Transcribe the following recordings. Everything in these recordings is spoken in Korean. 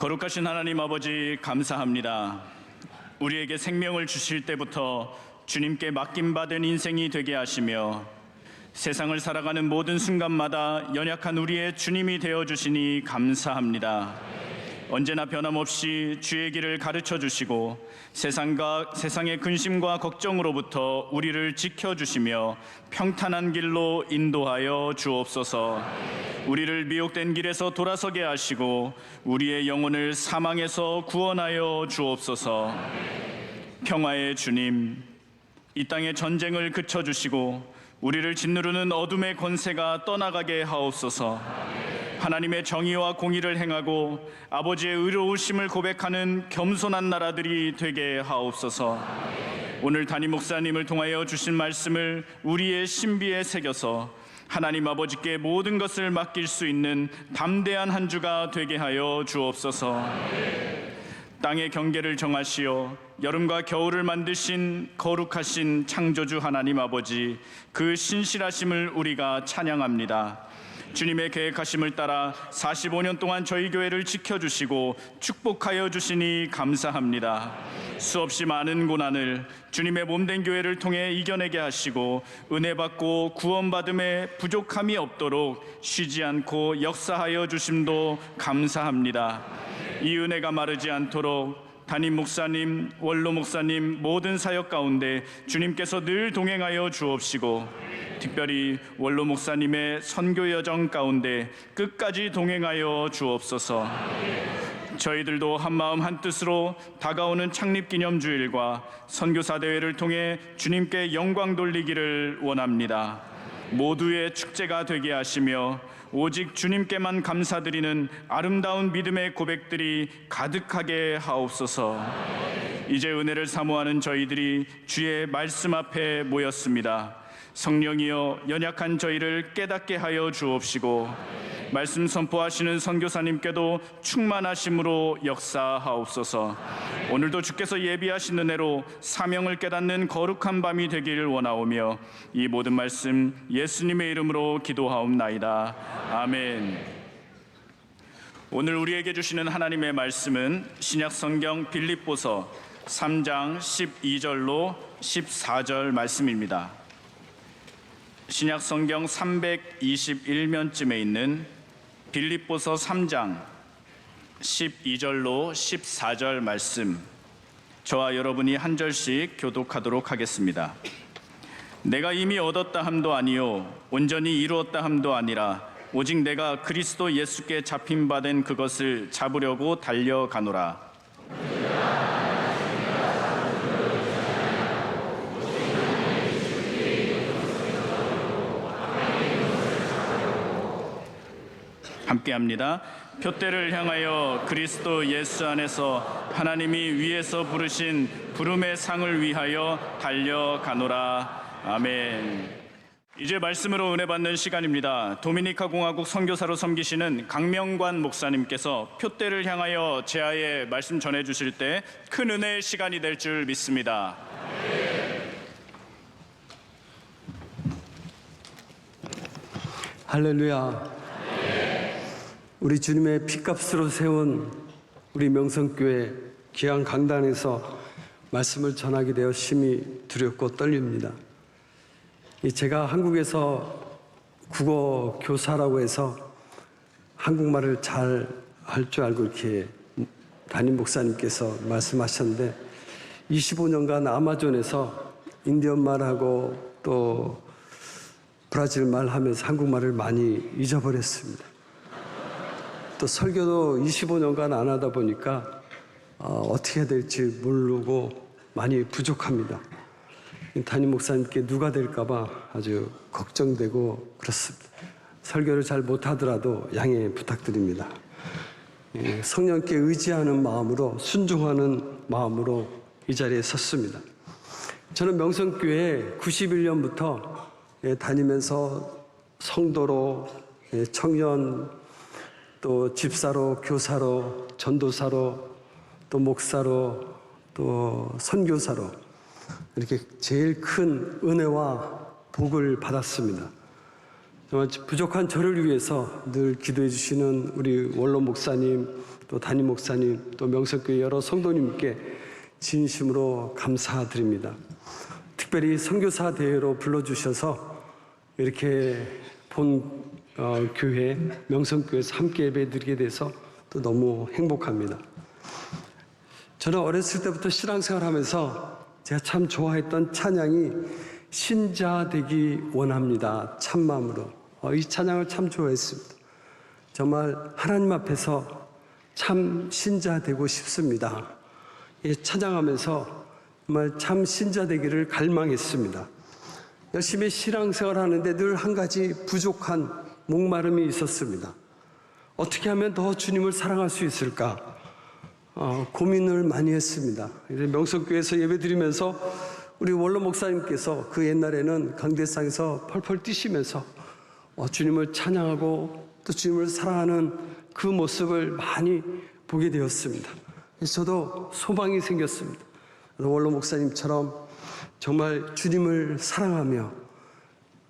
거룩하신 하나님 아버지, 감사합니다. 우리에게 생명을 주실 때부터 주님께 맡김받은 인생이 되게 하시며 세상을 살아가는 모든 순간마다 연약한 우리의 주님이 되어주시니 감사합니다. 언제나 변함없이 주의 길을 가르쳐 주시고 세상의 근심과 걱정으로부터 우리를 지켜주시며 평탄한 길로 인도하여 주옵소서. 우리를 미혹된 길에서 돌아서게 하시고 우리의 영혼을 사망에서 구원하여 주옵소서. 평화의 주님, 이 땅의 전쟁을 그쳐주시고 우리를 짓누르는 어둠의 권세가 떠나가게 하옵소서. 하나님의 정의와 공의를 행하고 아버지의 의로우심을 고백하는 겸손한 나라들이 되게 하옵소서. 오늘 담임 목사님을 통하여 주신 말씀을 우리의 신비에 새겨서 하나님 아버지께 모든 것을 맡길 수 있는 담대한 한 주가 되게 하여 주옵소서. 땅의 경계를 정하시어 여름과 겨울을 만드신 거룩하신 창조주 하나님 아버지, 그 신실하심을 우리가 찬양합니다. 주님의 계획하심을 따라 45년 동안 저희 교회를 지켜주시고 축복하여 주시니 감사합니다. 수없이 많은 고난을 주님의 몸된 교회를 통해 이겨내게 하시고 은혜 받고 구원받음에 부족함이 없도록 쉬지 않고 역사하여 주심도 감사합니다. 이 은혜가 마르지 않도록 담임 목사님, 원로 목사님 모든 사역 가운데 주님께서 늘 동행하여 주옵시고 특별히 원로 목사님의 선교 여정 가운데 끝까지 동행하여 주옵소서. 저희들도 한마음 한뜻으로 다가오는 창립기념주일과 선교사 대회를 통해 주님께 영광 돌리기를 원합니다. 모두의 축제가 되게 하시며 오직 주님께만 감사드리는 아름다운 믿음의 고백들이 가득하게 하옵소서. 이제 은혜를 사모하는 저희들이 주의 말씀 앞에 모였습니다. 성령이여 연약한 저희를 깨닫게 하여 주옵시고 말씀 선포하시는 선교사님께도 충만하심으로 역사하옵소서. 오늘도 주께서 예비하신 은혜로 사명을 깨닫는 거룩한 밤이 되기를 원하오며 이 모든 말씀 예수님의 이름으로 기도하옵나이다. 아멘. 오늘 우리에게 주시는 하나님의 말씀은 신약성경 빌립보서 3장 12절로 14절 말씀입니다. 신약성경 321면쯤에 있는 빌립보서 3장 12절로 14절 말씀, 저와 여러분이 한 절씩 교독하도록 하겠습니다. 내가 이미 얻었다 함도 아니요 온전히 이루었다 함도 아니라 오직 내가 그리스도 예수께 잡힌 바 된 그것을 잡으려고 달려가노라. 함께합니다. 표대를 향하여 그리스도 예수 안에서 하나님이 위에서 부르신 부름의 상을 위하여 달려가노라. 아멘. 이제 말씀으로 은혜 받는 시간입니다. 도미니카 공화국 선교사로 섬기시는 강명관 목사님께서 표대를 향하여 제아의 말씀 전해 주실 때 큰 은혜의 시간이 될 줄 믿습니다. 할렐루야. 우리 주님의 피값으로 세운 우리 명성교회 귀한 강단에서 말씀을 전하게 되어 심히 두렵고 떨립니다. 제가 한국에서 국어 교사라고 해서 한국말을 잘 할 줄 알고 이렇게 담임 목사님께서 말씀하셨는데 25년간 아마존에서 인디언 말하고 또 브라질 말 하면서 한국말을 많이 잊어버렸습니다. 또 설교도 25년간 안 하다 보니까 어떻게 해야 될지 모르고 많이 부족합니다. 담임 목사님께 누가 될까봐 아주 걱정되고 그렇습니다. 설교를 잘 못하더라도 양해 부탁드립니다. 성령께 의지하는 마음으로 순종하는 마음으로 이 자리에 섰습니다. 저는 명성교회에 91년부터 다니면서 성도로 청년 또 집사로, 교사로, 전도사로, 또 목사로, 또 선교사로 이렇게 제일 큰 은혜와 복을 받았습니다. 정말 부족한 저를 위해서 늘 기도해 주시는 우리 원로 목사님, 또 담임 목사님, 또 명성교회 여러 성도님께 진심으로 감사드립니다. 특별히 선교사 대회로 불러주셔서 이렇게 본 교회, 명성교회에서 함께 예배드리게 돼서 또 너무 행복합니다. 저는 어렸을 때부터 신앙생활하면서 제가 참 좋아했던 찬양이 신자 되기 원합니다. 참마음으로. 이 찬양을 참 좋아했습니다. 정말 하나님 앞에서 참 신자 되고 싶습니다. 이 찬양하면서 정말 참 신자 되기를 갈망했습니다. 열심히 신앙생활 하는데 늘 한 가지 부족한 목마름이 있었습니다. 어떻게 하면 더 주님을 사랑할 수 있을까? 고민을 많이 했습니다. 명성교회에서 예배드리면서 우리 원로 목사님께서 그 옛날에는 강대상에서 펄펄 뛰시면서 주님을 찬양하고 또 주님을 사랑하는 그 모습을 많이 보게 되었습니다. 그래서 저도 소망이 생겼습니다. 원로 목사님처럼 정말 주님을 사랑하며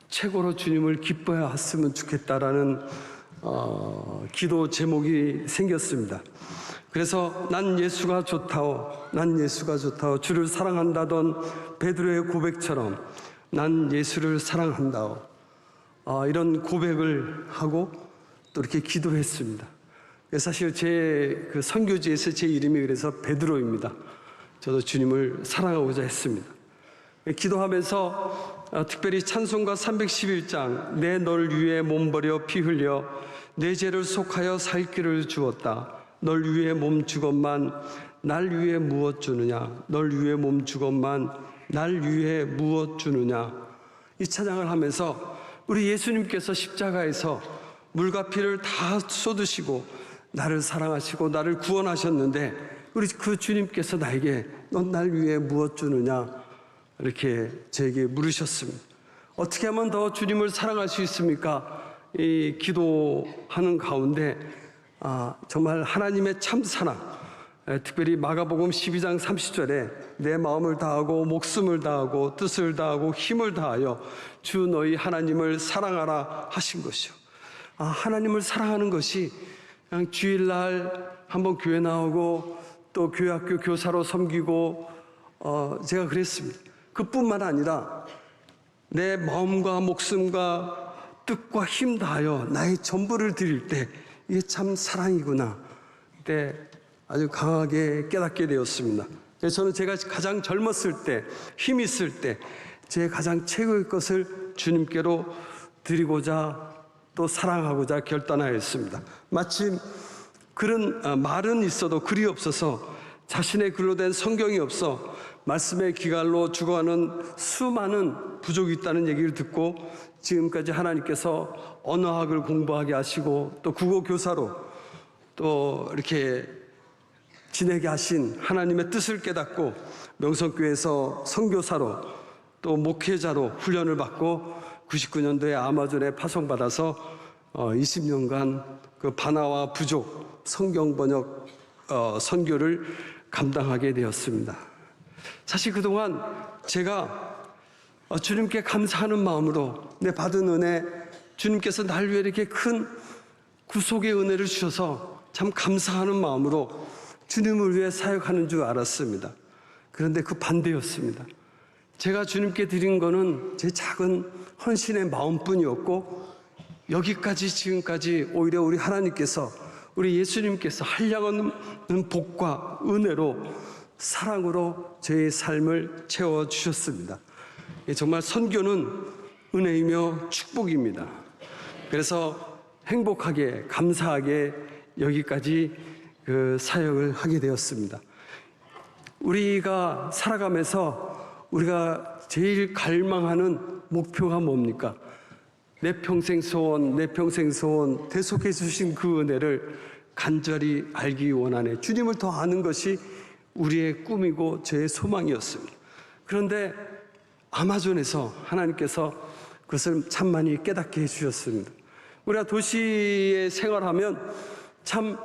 최고로 주님을 기뻐야 했으면 좋겠다라는 기도 제목이 생겼습니다. 그래서 난 예수가 좋다오, 난 예수가 좋다오, 주를 사랑한다던 베드로의 고백처럼 난 예수를 사랑한다오, 이런 고백을 하고 또 이렇게 기도했습니다. 사실 제 그 선교지에서 제 이름이 그래서 베드로입니다. 저도 주님을 사랑하고자 했습니다. 기도하면서 특별히 찬송가 311장 내 널 위해 몸 버려 피 흘려 내 죄를 속하여 살 길을 주었다. 널 위해 몸 주건만 날 위해 무엇 주느냐. 널 위해 몸 주건만 날 위해 무엇 주느냐. 이 찬양을 하면서 우리 예수님께서 십자가에서 물과 피를 다 쏟으시고 나를 사랑하시고 나를 구원하셨는데 우리 그 주님께서 나에게 넌 날 위해 무엇 주느냐 이렇게 저에게 물으셨습니다. 어떻게 하면 더 주님을 사랑할 수 있습니까? 이 기도하는 가운데 정말 하나님의 참 사랑, 특별히 마가복음 12장 30절에 내 마음을 다하고 목숨을 다하고 뜻을 다하고 힘을 다하여 주 너희 하나님을 사랑하라 하신 것이요. 하나님을 사랑하는 것이 그냥 주일날 한번 교회 나오고 또 교회학교 교사로 섬기고 제가 그랬습니다. 그뿐만 아니라 내 마음과 목숨과 뜻과 힘 다하여 나의 전부를 드릴 때 이게 참 사랑이구나. 그때 아주 강하게 깨닫게 되었습니다. 그래서 저는 제가 가장 젊었을 때, 힘 있을 때 제 가장 최고의 것을 주님께로 드리고자 또 사랑하고자 결단하였습니다. 마침 그런 말은 있어도 글이 없어서 자신의 글로 된 성경이 없어 말씀의 기갈로 죽어가는 수많은 부족이 있다는 얘기를 듣고 지금까지 하나님께서 언어학을 공부하게 하시고 또 국어 교사로 또 이렇게 지내게 하신 하나님의 뜻을 깨닫고 명성교회에서 선교사로 또 목회자로 훈련을 받고 99년도에 아마존에 파송받아서 20년간 그 바나와 부족 성경 번역 선교를 감당하게 되었습니다. 사실 그동안 제가 주님께 감사하는 마음으로 내 받은 은혜, 주님께서 날 위해 이렇게 큰 구속의 은혜를 주셔서 참 감사하는 마음으로 주님을 위해 사역하는 줄 알았습니다. 그런데 그 반대였습니다. 제가 주님께 드린 거는 제 작은 헌신의 마음뿐이었고 여기까지 지금까지 오히려 우리 하나님께서 우리 예수님께서 한량없는 복과 은혜로 사랑으로 저의 삶을 채워주셨습니다. 정말 선교는 은혜이며 축복입니다. 그래서 행복하게 감사하게 여기까지 그 사역을 하게 되었습니다. 우리가 살아가면서 우리가 제일 갈망하는 목표가 뭡니까? 내 평생 소원, 내 평생 소원, 대속해 주신 그 은혜를 간절히 알기 원하네. 주님을 더 아는 것이 우리의 꿈이고 저의 소망이었습니다. 그런데 아마존에서 하나님께서 그것을 참 많이 깨닫게 해주셨습니다. 우리가 도시에 생활하면 참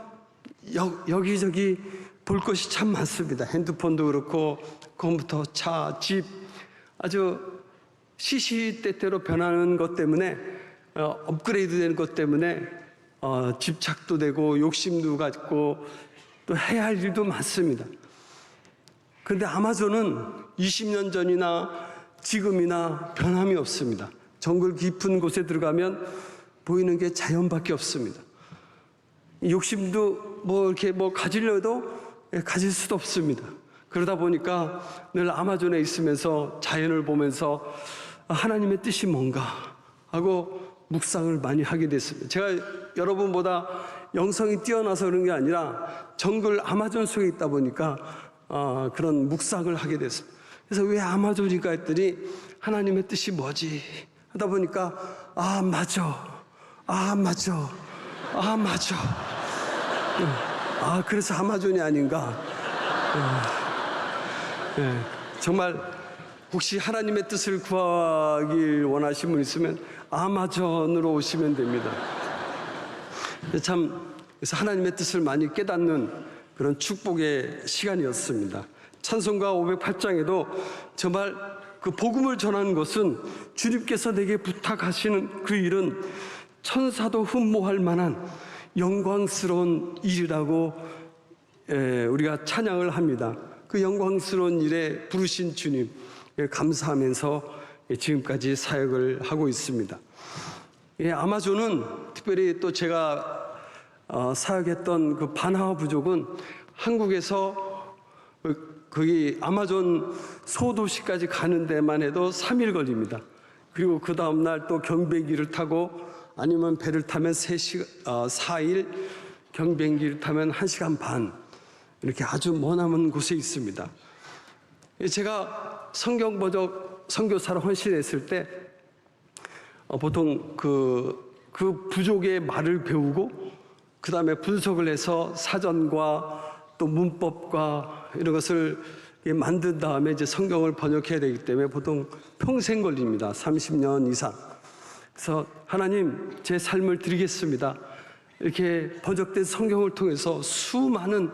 여기저기 볼 것이 참 많습니다. 핸드폰도 그렇고 컴퓨터, 차, 집 아주 시시때때로 변하는 것 때문에 업그레이드 되는 것 때문에 집착도 되고 욕심도 갖고 또 해야 할 일도 많습니다. 그런데 아마존은 20년 전이나 지금이나 변함이 없습니다. 정글 깊은 곳에 들어가면 보이는 게 자연밖에 없습니다. 욕심도 이렇게 가지려도 가질 수도 없습니다. 그러다 보니까 늘 아마존에 있으면서 자연을 보면서 하나님의 뜻이 뭔가 하고 묵상을 많이 하게 됐습니다. 제가 여러분보다 영성이 뛰어나서 그런 게 아니라 정글 아마존 속에 있다 보니까 그런 묵상을 하게 됐습니다. 그래서 왜 아마존인가 했더니 하나님의 뜻이 뭐지 하다 보니까 맞아. 그래서 아마존이 아닌가. 정말 혹시 하나님의 뜻을 구하길 원하시는 분 있으면 아마존으로 오시면 됩니다. 그래서 하나님의 뜻을 많이 깨닫는 그런 축복의 시간이었습니다. 찬송가 508장에도 정말 그 복음을 전하는 것은 주님께서 내게 부탁하시는 그 일은 천사도 흠모할 만한 영광스러운 일이라고 우리가 찬양을 합니다. 그 영광스러운 일에 부르신 주님 감사하면서 지금까지 사역을 하고 있습니다. 아마존은 특별히 또 제가 사역했던 그 바나와 부족은 한국에서 거기 아마존 소도시까지 가는 데만 해도 3일 걸립니다. 그리고 그 다음날 또 경비기를 타고 아니면 배를 타면 4일, 경비기를 타면 1시간 반, 이렇게 아주 머나먼 곳에 있습니다. 제가 성경 번역 선교사로 헌신했을 때 보통 그 부족의 말을 배우고 그 다음에 분석을 해서 사전과 또 문법과 이런 것을 만든 다음에 이제 성경을 번역해야 되기 때문에 보통 평생 걸립니다. 30년 이상. 그래서 하나님 제 삶을 드리겠습니다. 이렇게 번역된 성경을 통해서 수많은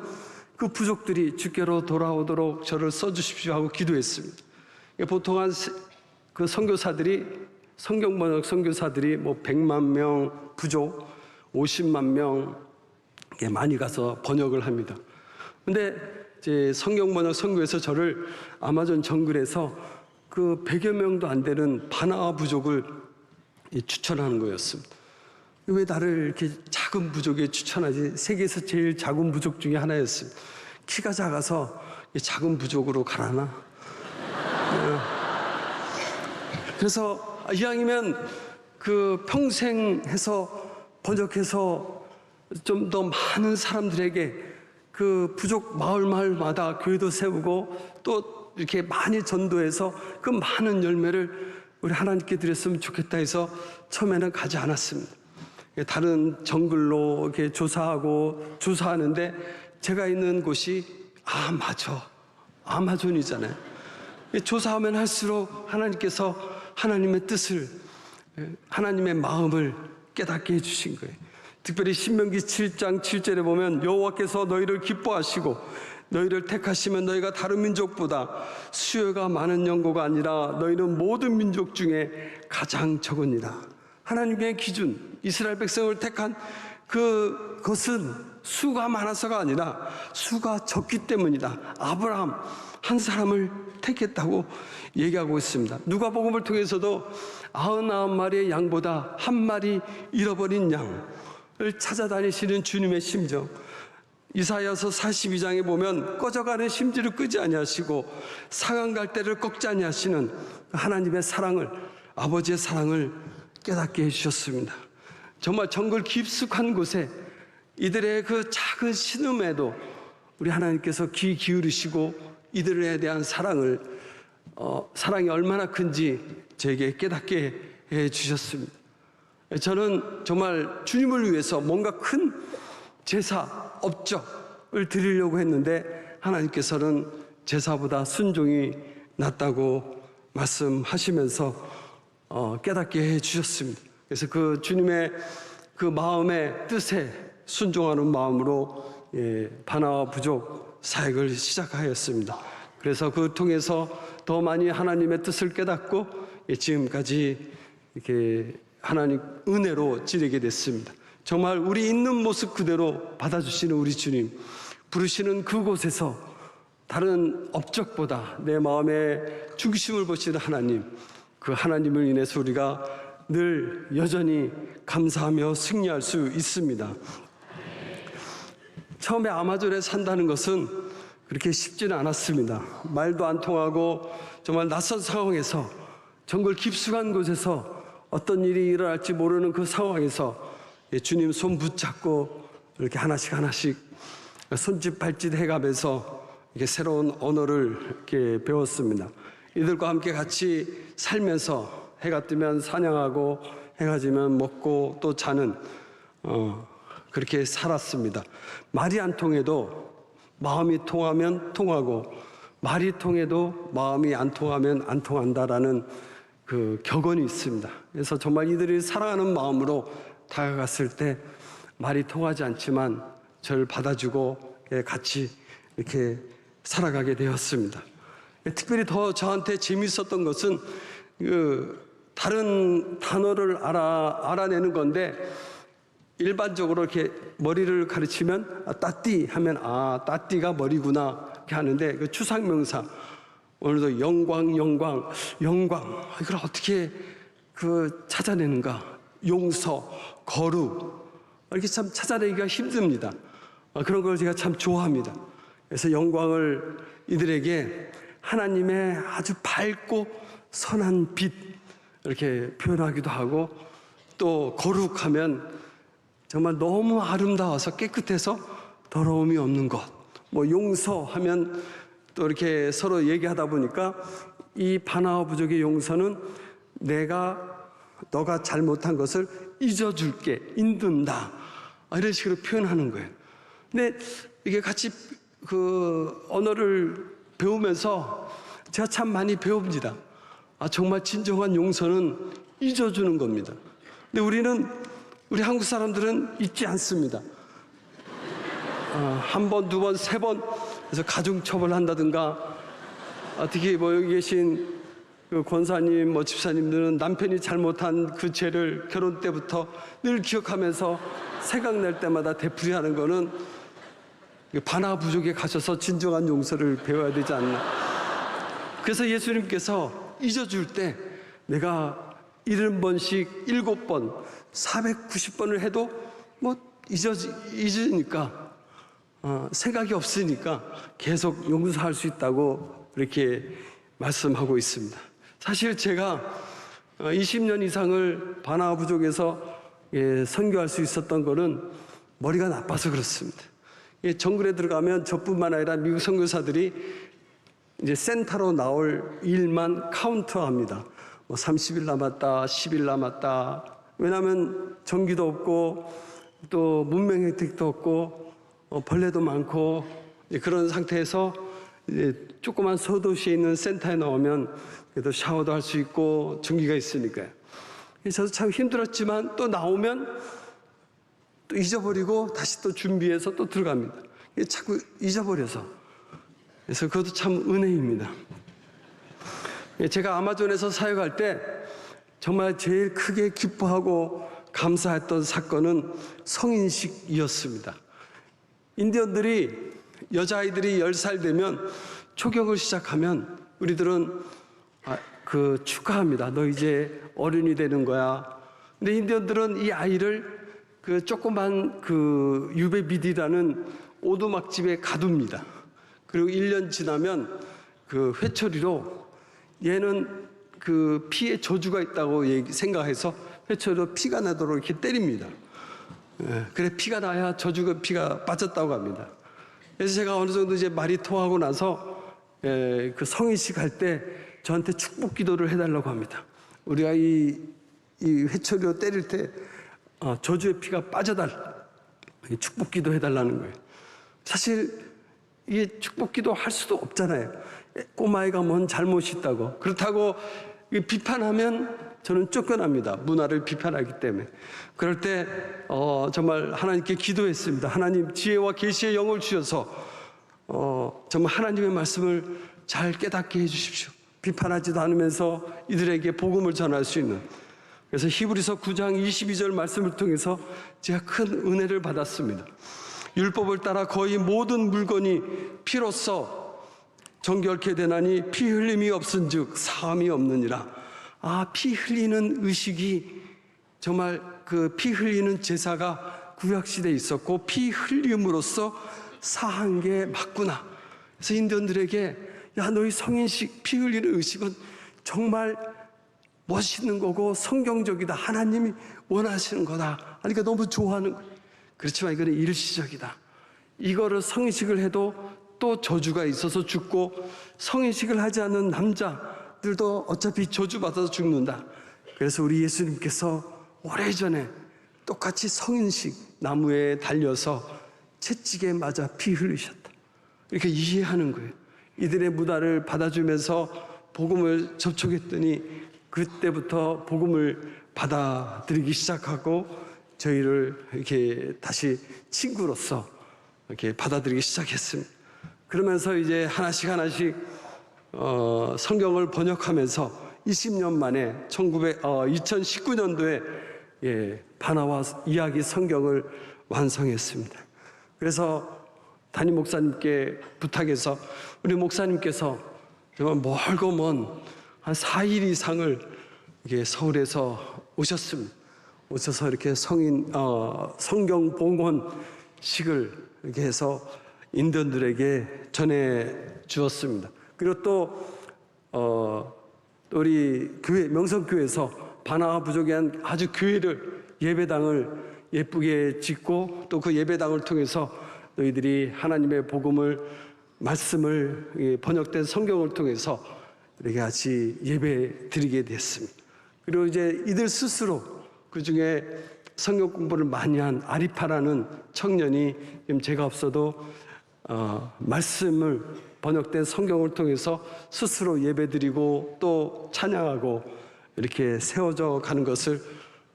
그 부족들이 주께로 돌아오도록 저를 써주십시오 하고 기도했습니다. 보통 그 선교사들이 성경 번역 선교사들이 100만 명 부족, 50만 명 많이 가서 번역을 합니다. 근데 이제 성경 번역 선교에서 저를 아마존 정글에서 그 100여 명도 안 되는 바나와 부족을 추천하는 거였습니다. 왜 나를 이렇게 작은 부족에 추천하지? 세계에서 제일 작은 부족 중에 하나였습니다. 키가 작아서 작은 부족으로 가라나? 그래서 이왕이면 그 평생 해서 번역해서 좀 더 많은 사람들에게 그 부족 마을마다 교회도 세우고 또 이렇게 많이 전도해서 그 많은 열매를 우리 하나님께 드렸으면 좋겠다 해서 처음에는 가지 않았습니다. 다른 정글로 이렇게 조사하는데 제가 있는 곳이 맞아. 아마존이잖아요. 조사하면 할수록 하나님께서 하나님의 뜻을, 하나님의 마음을 깨닫게 해주신 거예요. 특별히 신명기 7장 7절에 보면 여호와께서 너희를 기뻐하시고 너희를 택하시면 너희가 다른 민족보다 수요가 많은 영고가 아니라 너희는 모든 민족 중에 가장 적으니라. 하나님의 기준, 이스라엘 백성을 택한 그것은 수가 많아서가 아니라 수가 적기 때문이다. 아브라함 한 사람을 택했다고 얘기하고 있습니다. 누가복음을 통해서도 99마리의 양보다 한 마리 잃어버린 양을 찾아다니시는 주님의 심정, 이사야서 42장에 보면 꺼져가는 심지를 끄지 아니하시고 상한 갈대를 꺾지 아니하시는 하나님의 사랑을, 아버지의 사랑을 깨닫게 해주셨습니다. 정말 정글 깊숙한 곳에 이들의 그 작은 신음에도 우리 하나님께서 귀 기울이시고 이들에 대한 사랑이 얼마나 큰지 저에게 깨닫게 해주셨습니다. 저는 정말 주님을 위해서 뭔가 큰 제사, 업적을 드리려고 했는데 하나님께서는 제사보다 순종이 낫다고 말씀하시면서 깨닫게 해주셨습니다. 그래서 그 주님의 그 마음의 뜻에 순종하는 마음으로 바나와 부족 사역을 시작하였습니다. 그래서 그 통해서 더 많이 하나님의 뜻을 깨닫고 지금까지 이렇게 하나님 은혜로 지내게 됐습니다. 정말 우리 있는 모습 그대로 받아주시는 우리 주님, 부르시는 그곳에서 다른 업적보다 내 마음의 중심을 보시는 하나님, 그 하나님을 인해서 우리가 늘 여전히 감사하며 승리할 수 있습니다. 처음에 아마존에 산다는 것은 그렇게 쉽지는 않았습니다. 말도 안 통하고 정말 낯선 상황에서, 정글 깊숙한 곳에서 어떤 일이 일어날지 모르는 그 상황에서 주님 손 붙잡고 이렇게 하나씩 손짓 발짓 해가면서 이렇게 새로운 언어를 이렇게 배웠습니다. 이들과 함께 같이 살면서 해가 뜨면 사냥하고 해가 지면 먹고 또 자는 그렇게 살았습니다. 말이 안 통해도 마음이 통하면 통하고, 말이 통해도 마음이 안 통하면 안 통한다라는 그 격언이 있습니다. 그래서 정말 이들이 사랑하는 마음으로 다가갔을 때 말이 통하지 않지만 저를 받아주고 같이 이렇게 살아가게 되었습니다. 특별히 더 저한테 재미있었던 것은 다른 단어를 알아내는 건데, 일반적으로 이렇게 머리를 가르치면 따띠 하면 따띠가 머리구나 이렇게 하는데, 그 추상명사 오늘도 영광 이걸 어떻게 찾아내는가? 용서, 거룩, 이렇게 참 찾아내기가 힘듭니다. 그런 걸 제가 참 좋아합니다. 그래서 영광을 이들에게 하나님의 아주 밝고 선한 빛 이렇게 표현하기도 하고, 또 거룩하면 정말 너무 아름다워서 깨끗해서 더러움이 없는 것, 용서하면 또 이렇게 서로 얘기하다 보니까 이 바나와 부족의 용서는 너가 잘못한 것을 잊어줄게, 인든다, 이런 식으로 표현하는 거예요. 근데 이게 같이 그 언어를 배우면서 제가 참 많이 배웁니다. 정말 진정한 용서는 잊어주는 겁니다. 근데 우리 한국 사람들은 잊지 않습니다. 한 번, 두 번, 세 번 그래서 가중처벌 한다든가, 특히 여기 계신 그 권사님, 집사님들은 남편이 잘못한 그 죄를 결혼 때부터 늘 기억하면서 생각날 때마다 되풀이하는 거는 바나 부족에 가셔서 진정한 용서를 배워야 되지 않나. 그래서 예수님께서 잊어줄 때 내가 70번씩 7번 490번을 해도 잊으니까 생각이 없으니까 계속 용서할 수 있다고 이렇게 말씀하고 있습니다. 사실 제가 20년 이상을 바나 부족에서 선교할 수 있었던 거는 머리가 나빠서 그렇습니다. 정글에 들어가면 저뿐만 아니라 미국 선교사들이 이제 센터로 나올 일만 카운트합니다. 30일 남았다, 10일 남았다. 왜냐하면 전기도 없고 또 문명 혜택도 없고 벌레도 많고 그런 상태에서 이제 조그만 소도시에 있는 센터에 나오면 그래도 샤워도 할 수 있고 전기가 있으니까요. 저도 참 힘들었지만 또 나오면 또 잊어버리고 다시 또 준비해서 또 들어갑니다. 자꾸 잊어버려서. 그래서 그것도 참 은혜입니다. 제가 아마존에서 사역할 때 정말 제일 크게 기뻐하고 감사했던 사건은 성인식이었습니다. 인디언들이 여자아이들이 10살 되면 초경을 시작하면 우리들은 축하합니다. 너 이제 어른이 되는 거야. 근데 인디언들은 이 아이를 조그만 유배비디라는 오두막집에 가둡니다. 그리고 1년 지나면 회초리로 얘는 피에 저주가 있다고 생각해서 회초리로 피가 나도록 이렇게 때립니다. 그래 피가 나야 피가 빠졌다고 합니다. 그래서 제가 어느 정도 이제 말이 통하고 나서 그 성인식 할 때 저한테 축복 기도를 해달라고 합니다. 우리가 이 회초리로 때릴 때 저주의 피가 축복 기도 해달라는 거예요. 사실 이게 축복 기도 할 수도 없잖아요. 꼬마애가 뭔 잘못이 있다고. 그렇다고 비판하면 저는 쫓겨납니다. 문화를 비판하기 때문에. 그럴 때 정말 하나님께 기도했습니다. 하나님 지혜와 계시의 영을 주셔서 정말 하나님의 말씀을 잘 깨닫게 해주십시오. 비판하지도 않으면서 이들에게 복음을 전할 수 있는. 그래서 히브리서 9장 22절 말씀을 통해서 제가 큰 은혜를 받았습니다. 율법을 따라 거의 모든 물건이 피로써 정결케 되나니 피 흘림이 없은즉 사함이 없느니라. 피 흘리는 의식이 정말 그 피 흘리는 제사가 구약시대에 있었고 피 흘림으로써 사한 게 맞구나. 그래서 인디언들에게 너희 성인식 피 흘리는 의식은 정말 멋있는 거고 성경적이다. 하나님이 원하시는 거다. 그러니까 너무 좋아하는 거예요. 그렇지만 이거는 일시적이다. 이거를 성인식을 해도 또 저주가 있어서 죽고 성인식을 하지 않는 남자들도 어차피 저주받아서 죽는다. 그래서 우리 예수님께서 오래전에 똑같이 성인식 나무에 달려서 채찍에 맞아 피 흘리셨다. 이렇게 이해하는 거예요. 이들의 무다를 받아주면서 복음을 접촉했더니 그때부터 복음을 받아들이기 시작하고 저희를 이렇게 다시 친구로서 이렇게 받아들이기 시작했습니다. 그러면서 이제 하나씩 성경을 번역하면서 20년 만에 2019년도에 바나와 이야기 성경을 완성했습니다. 그래서 담임 목사님께 부탁해서 우리 목사님께서 정말 멀고 먼 한 4일 이상을 이게 서울에서 오셨습니다. 오셔서 이렇게 성경 봉헌식을 이렇게 해서 인디언들에게 전해 주었습니다. 그리고 또 우리 교회 명성교회에서 바나와 부족의 한 아주 교회를 예배당을 예쁘게 짓고 또 그 예배당을 통해서 너희들이 하나님의 복음을 말씀을 번역된 성경을 통해서 이렇게 같이 예배 드리게 됐습니다. 그리고 이제 이들 스스로 그 중에 성경 공부를 많이 한 아리파라는 청년이 지금 제가 없어도 말씀을 번역된 성경을 통해서 스스로 예배드리고 또 찬양하고 이렇게 세워져 가는 것을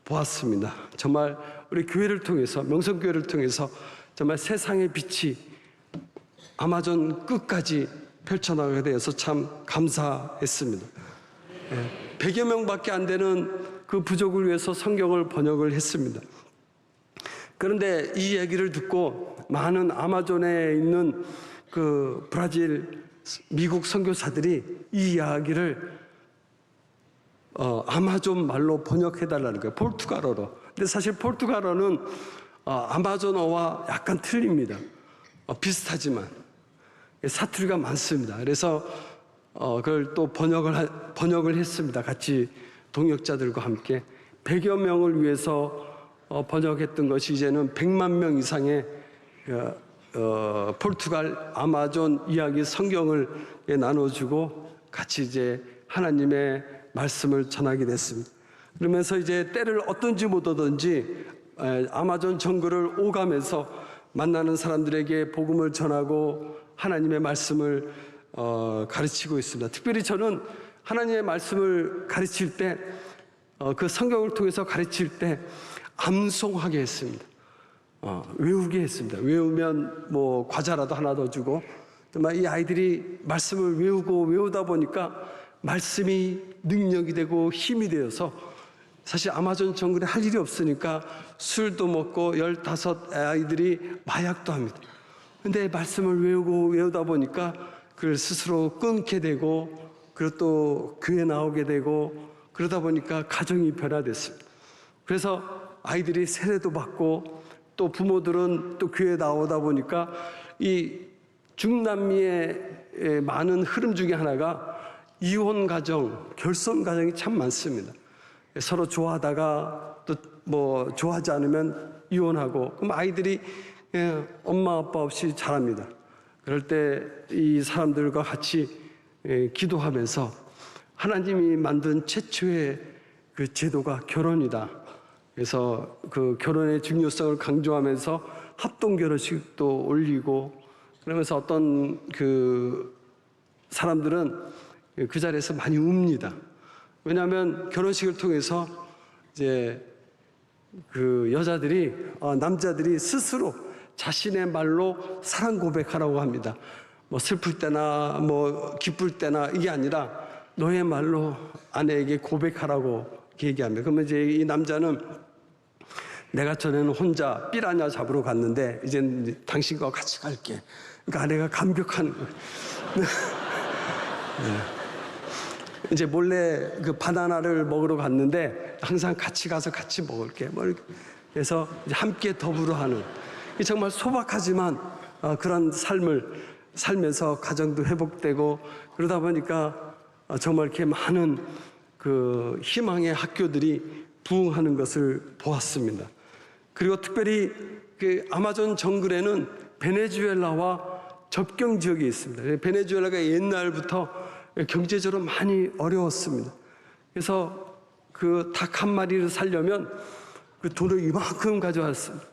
보았습니다. 정말 우리 교회를 통해서 명성교회를 통해서 정말 세상의 빛이 아마존 끝까지 펼쳐나가게 되어서 참 감사했습니다. 100여 명밖에 안 되는 그 부족을 위해서 성경을 번역을 했습니다. 그런데 이 얘기를 듣고 많은 아마존에 있는 그 브라질, 미국 선교사들이 이 이야기를 아마존 말로 번역해달라는 거예요. 포르투갈어로. 근데 사실 포르투갈어는 아마존어와 약간 틀립니다. 비슷하지만 사투리가 많습니다. 그래서 그걸 또 번역을 했습니다. 같이 동역자들과 함께 100여 명을 위해서 번역했던 것이 이제는 100만 명 이상의 포르투갈 아마존 이야기 성경을 나눠주고 같이 이제 하나님의 말씀을 전하게 됐습니다. 그러면서 이제 때를 어떤지 못 오든지 아마존 정글을 오가면서 만나는 사람들에게 복음을 전하고 하나님의 말씀을 가르치고 있습니다. 특별히 저는 하나님의 말씀을 가르칠 때 그 성경을 통해서 가르칠 때 암송하게 했습니다. 외우게 했습니다. 외우면 뭐 과자라도 하나 더 주고 정말 이 아이들이 말씀을 외우다 보니까 말씀이 능력이 되고 힘이 되어서 사실 아마존 정글에 할 일이 없으니까 술도 먹고 15 아이들이 마약도 합니다. 근데 말씀을 외우다 보니까 그걸 스스로 끊게 되고 그리고 또 교회 나오게 되고 그러다 보니까 가정이 변화됐습니다. 그래서 아이들이 세례도 받고 또 부모들은 또 교회 나오다 보니까 이 중남미의 많은 흐름 중에 하나가 이혼 가정, 결손 가정이 참 많습니다. 서로 좋아하다가 또 뭐 좋아하지 않으면 이혼하고 그럼 아이들이 엄마 아빠 없이 자랍니다. 그럴 때 이 사람들과 같이 기도하면서 하나님이 만든 최초의 그 제도가 결혼이다. 그래서 그 결혼의 중요성을 강조하면서 합동 결혼식도 올리고 그러면서 어떤 그 사람들은 그 자리에서 많이 웁니다. 왜냐하면 결혼식을 통해서 이제 그 여자들이 남자들이 스스로 자신의 말로 사랑 고백하라고 합니다. 뭐 슬플 때나 뭐 기쁠 때나 이게 아니라 너의 말로 아내에게 고백하라고 이렇게 얘기합니다. 그러면 이제 이 남자는 내가 전에는 혼자 삐라냐 잡으러 갔는데 이제는 당신과 같이 갈게. 그러니까 아내가 감격하는 거예요. 이제 몰래 그 바나나를 먹으러 갔는데 항상 같이 가서 같이 먹을게. 뭐 이렇게 해서 이제 함께 더불어 하는, 정말 소박하지만 그런 삶을 살면서 가정도 회복되고 그러다 보니까 정말 이렇게 많은 그 희망의 학교들이 부흥하는 것을 보았습니다. 그리고 특별히 그 아마존 정글에는 베네수엘라와 접경 지역이 있습니다. 베네수엘라가 옛날부터 경제적으로 많이 어려웠습니다. 그래서 그 닭 한 마리를 살려면 그 돈을 이만큼 가져왔습니다.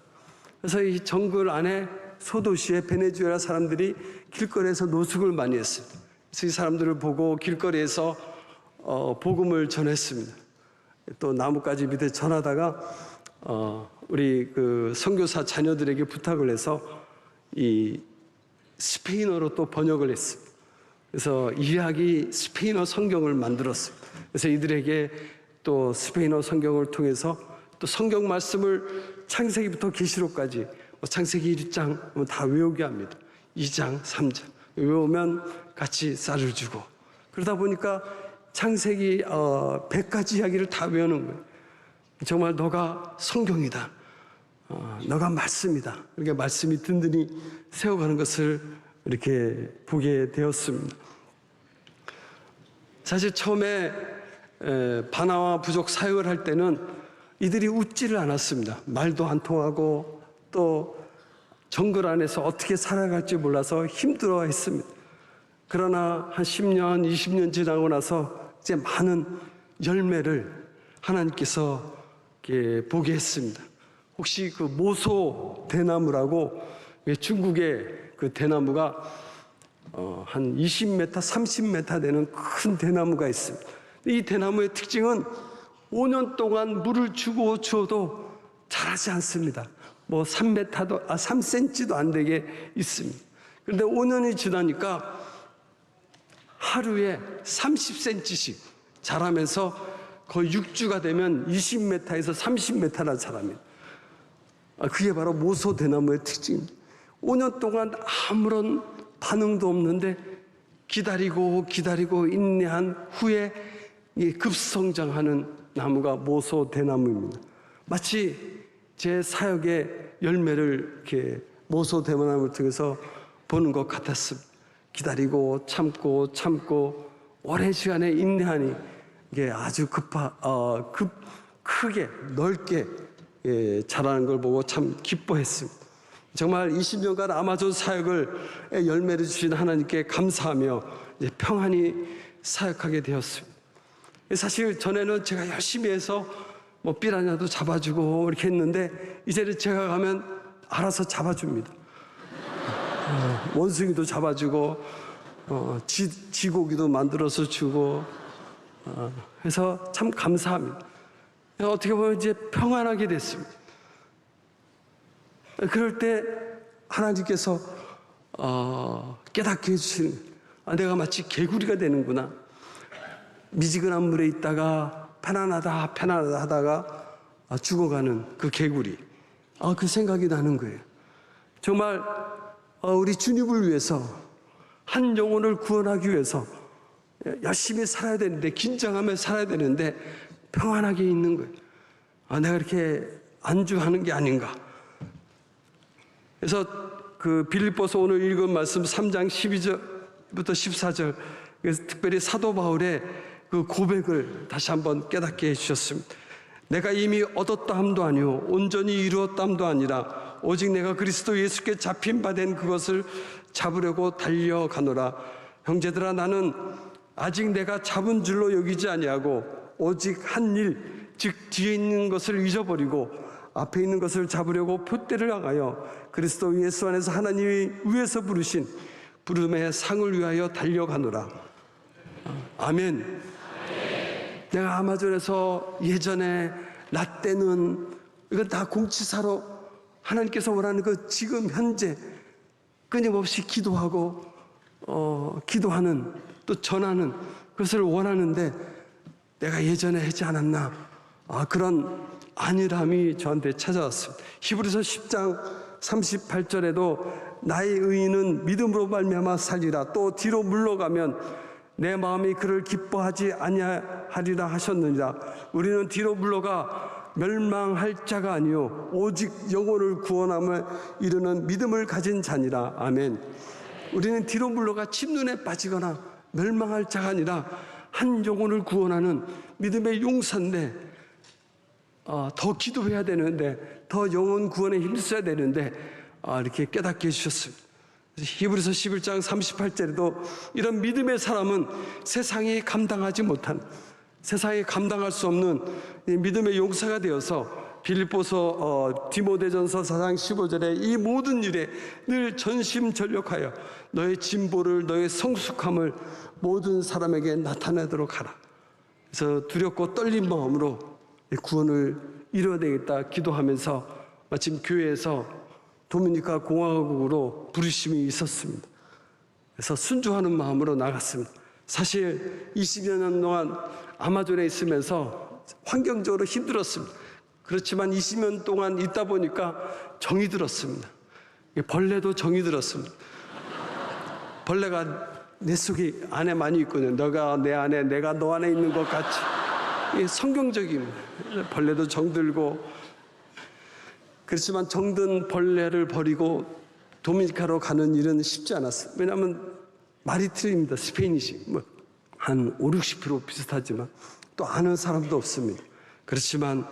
그래서 이 정글 안에 소도시의 베네수엘라 사람들이 길거리에서 노숙을 많이 했습니다. 그래서 이 사람들을 보고 길거리에서 복음을 전했습니다. 또 나뭇가지 밑에 전하다가 우리 그 선교사 자녀들에게 부탁을 해서 이 스페인어로 또 번역을 했습니다. 그래서 이학이 스페인어 성경을 만들었습니다. 그래서 이들에게 또 스페인어 성경을 통해서 또 성경 말씀을 창세기부터 계시록까지 창세기 1장 다 외우게 합니다. 2장, 3장 외우면 같이 쌀을 주고, 그러다 보니까 창세기 100가지 이야기를 다 외우는 거예요. 정말 너가 성경이다, 너가 말씀이다, 이렇게 말씀이 든든히 세워가는 것을 이렇게 보게 되었습니다. 사실 처음에 바나와 부족 사역을 할 때는 이들이 웃지를 않았습니다. 말도 안 통하고 또 정글 안에서 어떻게 살아갈지 몰라서 힘들어했습니다. 그러나 한 10년, 20년 지나고 나서 이제 많은 열매를 하나님께서 이렇게 보게 했습니다. 혹시 그 모소 대나무라고 중국의 그 대나무가 한 20m, 30m 되는 큰 대나무가 있습니다. 이 대나무의 특징은 5년 동안 물을 주고 주어도 자라지 않습니다. 뭐 3cm도 안 되게 있습니다. 그런데 5년이 지나니까 하루에 30cm씩 자라면서 거의 6주가 되면 20m에서 30m나 자랍니다. 그게 바로 모소 대나무의 특징입니다. 5년 동안 아무런 반응도 없는데 기다리고 인내한 후에 급성장하는 나무가 모소 대나무입니다. 마치 제 사역의 열매를 이렇게 모소 대나무를 통해서 보는 것 같았습니다. 기다리고 참고 오랜 시간에 인내하니 이게 아주 크게 넓게 자라는 걸 보고 참 기뻐했습니다. 정말 20년간 아마존 사역을 열매를 주신 하나님께 감사하며 이제 평안히 사역하게 되었습니다. 사실 전에는 제가 열심히 해서 뭐 삐라냐도 잡아주고 이렇게 했는데 이제는 제가 가면 알아서 잡아줍니다. 원숭이도 잡아주고 쥐고기도 만들어서 주고 해서 참 감사합니다. 어떻게 보면 이제 평안하게 됐습니다. 그럴 때 하나님께서 깨닫게 해주시는, 내가 마치 개구리가 되는구나. 미지근한 물에 있다가 편안하다 하다가 죽어가는 그 개구리, 그 생각이 나는 거예요. 정말 우리 주님을 위해서, 한 영혼을 구원하기 위해서 열심히 살아야 되는데, 긴장하며 살아야 되는데 평안하게 있는 거예요. 내가 이렇게 안주하는 게 아닌가. 그래서 그 빌립보서 오늘 읽은 말씀 3장 12절부터 14절, 그래서 특별히 사도 바울의 그 고백을 다시 한번 깨닫게 해주셨습니다. 내가 이미 얻었다 함도 아니오 온전히 이루었다 함도 아니라 오직 내가 그리스도 예수께 잡힌 바 된 그것을 잡으려고 달려가노라. 형제들아, 나는 아직 내가 잡은 줄로 여기지 아니하고 오직 한 일, 즉 뒤에 있는 것을 잊어버리고 앞에 있는 것을 잡으려고 표대를 향하여 그리스도 예수 안에서 하나님이 위에서 부르신 부름의 상을 위하여 달려가노라. 아멘. 내가 아마존에서 예전에 라떼는 이건 다 공치사로 하나님께서 원하는 그 지금 현재 끊임없이 기도하고 기도하는 또 전하는 그것을 원하는데 내가 예전에 하지 않았나 그런 안일함이 저한테 찾아왔습니다. 히브리서 10장 38절에도 나의 의인은 믿음으로 말미암아 살리라. 또 뒤로 물러가면 내 마음이 그를 기뻐하지 아니하리라 하셨느니라. 우리는 뒤로 물러가 멸망할 자가 아니요 오직 영혼을 구원함을 이루는 믿음을 가진 자니라. 아멘. 우리는 뒤로 물러가 침눈에 빠지거나 멸망할 자가 아니라 한 영혼을 구원하는 믿음의 용사인데, 더 기도해야 되는데, 더 영혼 구원에 힘써야 되는데, 이렇게 깨닫게 해주셨습니다. 히브리서 11장 38절에도 이런 믿음의 사람은 세상이 감당하지 못한, 세상이 감당할 수 없는 믿음의 용사가 되어서 빌립보서 디모데전서 4장 15절에 이 모든 일에 늘 전심전력하여 너의 진보를, 너의 성숙함을 모든 사람에게 나타내도록 하라. 그래서 두렵고 떨린 마음으로 구원을 이뤄내겠다 기도하면서 마침 교회에서 도미니카 공화국으로 부르심이 있었습니다. 그래서 순종하는 마음으로 나갔습니다. 사실 20여 년 동안 아마존에 있으면서 환경적으로 힘들었습니다. 그렇지만 20년 동안 있다 보니까 정이 들었습니다. 벌레도 정이 들었습니다. 벌레가 내 속에 안에 많이 있거든요. 너가 내 안에, 내가 너 안에 있는 것 같이. 이게 성경적입니다. 벌레도 정들고. 그렇지만 정든 벌레를 버리고 도미니카로 가는 일은 쉽지 않았어요. 왜냐하면 말이 틀립니다. 스페인이시. 한 5, 60% 비슷하지만 또 아는 사람도 없습니다. 그렇지만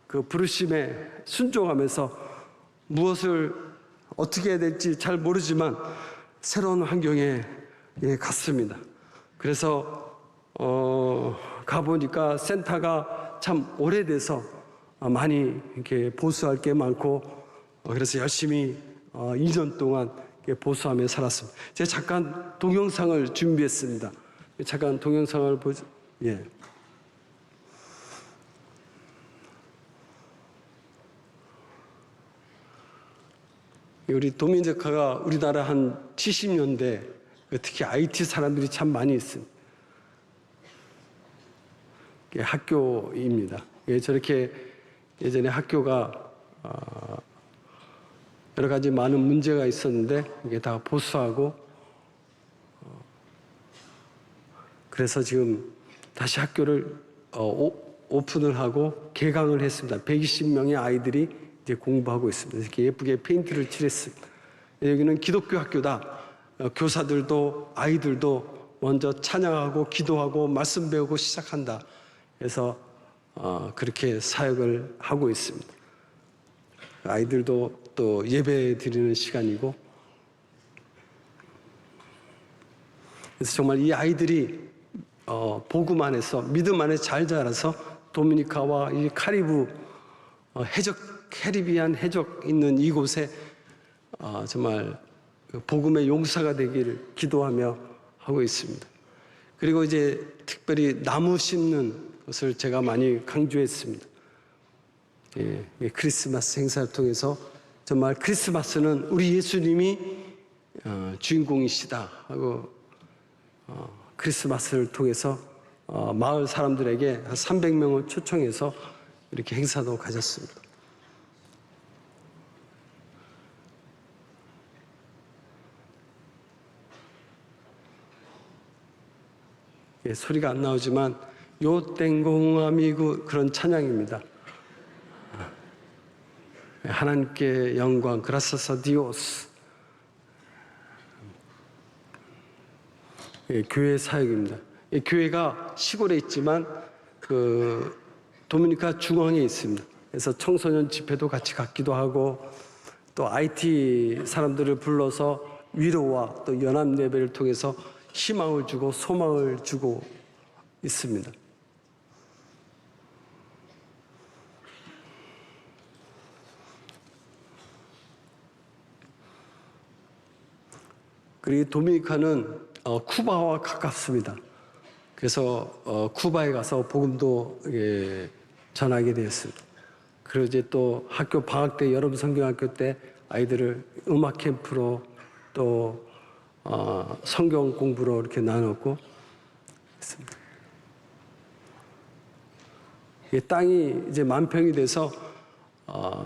그 부르심에 순종하면서 무엇을 어떻게 해야 될지 잘 모르지만 새로운 환경에 갔습니다. 그래서 가보니까 센터가 참 오래돼서 많이 이렇게 보수할 게 많고, 그래서 열심히 2년 동안 보수하며 살았습니다. 제가 잠깐 동영상을 준비했습니다. 잠깐 동영상을 보죠. 예. 우리 도미니카가 우리나라 한 70년대 특히 IT 사람들이 참 많이 있습니다. 학교입니다. 저렇게 예전에 학교가 여러 가지 많은 문제가 있었는데 이게 다 보수하고, 그래서 지금 다시 학교를 오픈을 하고 개강을 했습니다. 120명의 아이들이 이제 공부하고 있습니다. 이렇게 예쁘게 페인트를 칠했습니다. 여기는 기독교 학교다. 교사들도 아이들도 먼저 찬양하고 기도하고 말씀 배우고 시작한다. 그래서 그렇게 사역을 하고 있습니다. 아이들도 또 예배 드리는 시간이고, 그래서 정말 이 아이들이 복음 안에서 믿음 안에 잘 자라서 도미니카와 이 카리브 캐리비안 해적 있는 이곳에 정말 복음의 용사가 되기를 기도하며 하고 있습니다. 그리고 이제 특별히 나무 심는 것을 제가 많이 강조했습니다. 크리스마스 행사를 통해서 정말 크리스마스는 우리 예수님이 주인공이시다 하고 크리스마스를 통해서 마을 사람들에게 300명을 초청해서 이렇게 행사도 가졌습니다. 소리가 안 나오지만 요 땡공아미구 그런 찬양입니다. 하나님께 영광, 그라사스 디오스. 교회 사역입니다. 교회가 시골에 있지만 그 도미니카 중앙에 있습니다. 그래서 청소년 집회도 같이 갖기도 하고, 또 IT 사람들을 불러서 위로와 또 연합 예배를 통해서 희망을 주고 소망을 주고 있습니다. 그리고 도미니카는 쿠바와 가깝습니다. 그래서 쿠바에 가서 복음도 전하게 되었습니다. 그리고 이제 또 학교 방학 때, 여름 성경학교 때 아이들을 음악 캠프로 또 성경 공부로 이렇게 나눴고 했습니다. 이 땅이 이제 만평이 돼서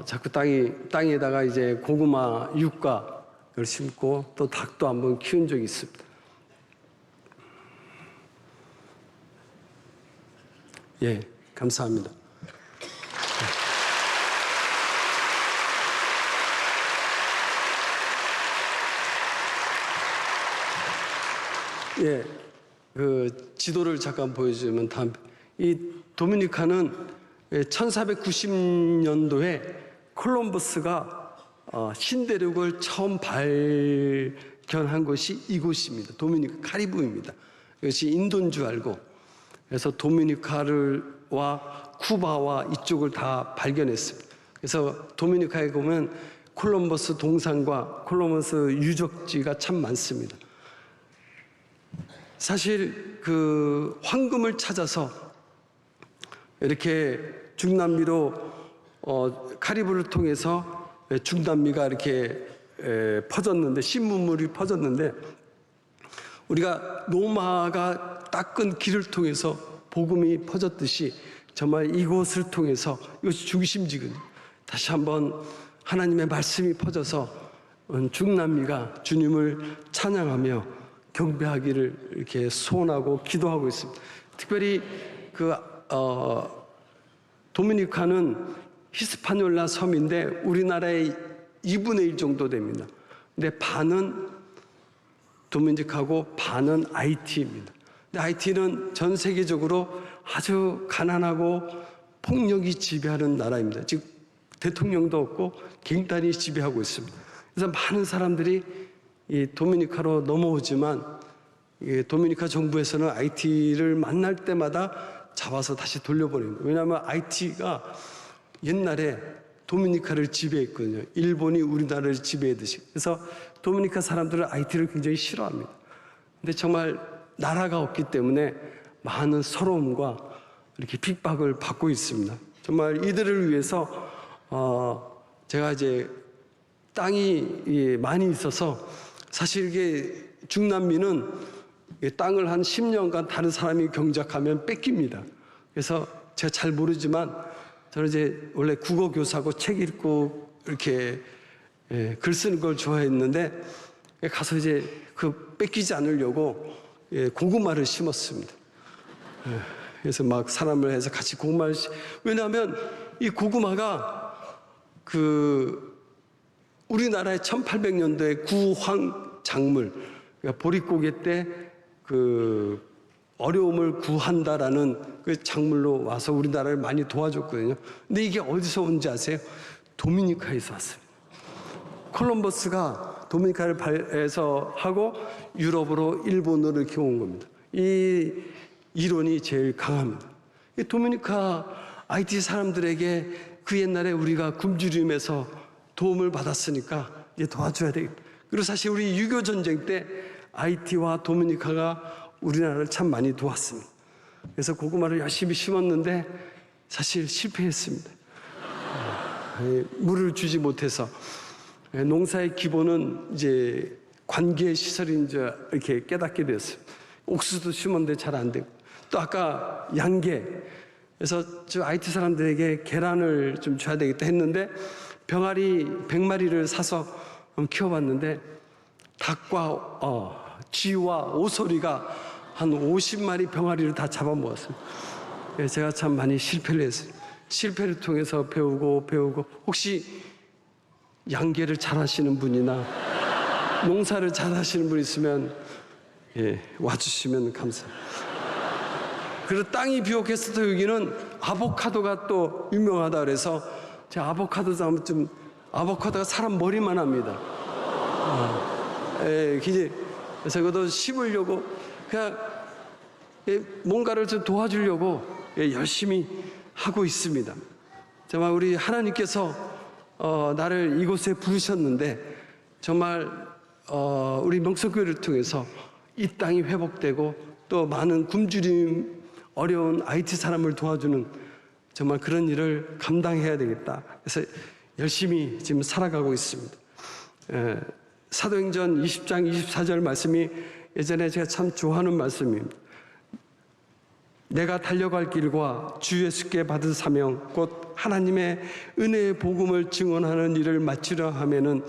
자꾸 땅에다가 이제 고구마 유과를 심고 또 닭도 한번 키운 적이 있습니다. 예, 감사합니다. 예, 그 지도를 잠깐 보여주면 이 도미니카는 1490년도에 콜럼버스가 신대륙을 처음 발견한 곳이 이곳입니다. 도미니카 카리브입니다. 이것이 인도인 줄 알고 그래서 도미니카와 쿠바와 이쪽을 다 발견했습니다. 그래서 도미니카에 보면 콜럼버스 동상과 콜럼버스 유적지가 참 많습니다. 사실 그 황금을 찾아서 이렇게 중남미로 카리브를 통해서 중남미가 이렇게 퍼졌는데 신문물이 퍼졌는데 우리가 노마가 닦은 길을 통해서 복음이 퍼졌듯이 정말 이곳을 통해서 이것이 중심지거든요. 다시 한번 하나님의 말씀이 퍼져서 중남미가 주님을 찬양하며 경배하기를 이렇게 소원하고 기도하고 있습니다. 특별히 도미니카는 히스파뇰라 섬인데 우리나라의 2분의 1 정도 됩니다. 근데 반은 도미니카고 반은 아이티입니다. 근데 아이티는 전 세계적으로 아주 가난하고 폭력이 지배하는 나라입니다. 즉 대통령도 없고 갱단이 지배하고 있습니다. 그래서 많은 사람들이 이 도미니카로 넘어오지만 도미니카 정부에서는 아이티를 만날 때마다 잡아서 다시 돌려보냅니다. 왜냐하면 아이티가 옛날에 도미니카를 지배했거든요. 일본이 우리나라를 지배했듯이. 그래서 도미니카 사람들은 아이티를 굉장히 싫어합니다. 근데 정말 나라가 없기 때문에 많은 서러움과 이렇게 핍박을 받고 있습니다. 정말 이들을 위해서 제가 이제 땅이 많이 있어서 사실 이게 중남미는 땅을 한 10년간 다른 사람이 경작하면 뺏깁니다. 그래서 제가 잘 모르지만 저는 이제 원래 국어 교사고 책 읽고 이렇게 글 쓰는 걸 좋아했는데 가서 이제 그 뺏기지 않으려고 고구마를 심었습니다. 그래서 막 사람을 해서 같이 고구마를 왜냐하면 이 고구마가 우리나라의 1800년도에 구황작물 그러니까 보릿고개 때 어려움을 구한다라는 그 작물로 와서 우리나라를 많이 도와줬거든요. 근데 이게 어디서 온지 아세요? 도미니카에서 왔습니다. 콜럼버스가 도미니카를 발해서 하고 유럽으로 일본으로 이렇게 온 겁니다. 이 이론이 제일 강합니다. 이 도미니카 아이티 사람들에게 그 옛날에 우리가 굶주림에서 도움을 받았으니까 이제 도와줘야 되겠다. 그리고 사실 우리 6.25 전쟁 때 아이티와 도미니카가 우리나라를 참 많이 도왔습니다. 그래서 고구마를 열심히 심었는데 사실 실패했습니다. 물을 주지 못해서 농사의 기본은 이제 관계 시설인 줄 이렇게 깨닫게 됐어요. 옥수수도 심었는데 잘 안 되고 또 아까 양계 그래서 저 IT 사람들에게 계란을 좀 줘야 되겠다 했는데 병아리 100마리를 사서 키워봤는데 닭과 쥐와 오소리가 한 50마리 병아리를 다 잡아먹었어요. 제가 참 많이 실패를 했어요. 실패를 통해서 배우고 혹시 양계를 잘하시는 분이나 농사를 잘하시는 분 있으면 와주시면 감사합니다. 그리고 땅이 비옥했을 때 여기는 아보카도가 또 유명하다 그래서 제가 아보카도 하면 좀 아보카도가 사람 머리만 합니다. 그래서 그것도 심으려고 그냥 뭔가를 좀 도와주려고 열심히 하고 있습니다. 정말 우리 하나님께서 나를 이곳에 부르셨는데 정말 우리 명성교회를 통해서 이 땅이 회복되고 또 많은 굶주림 어려운 IT 사람을 도와주는 정말 그런 일을 감당해야 되겠다. 그래서 열심히 지금 살아가고 있습니다. 사도행전 20장 24절 말씀이 예전에 제가 참 좋아하는 말씀입니다. 내가 달려갈 길과 주 예수께 받은 사명 곧 하나님의 은혜의 복음을 증언하는 일을 마치려 하면은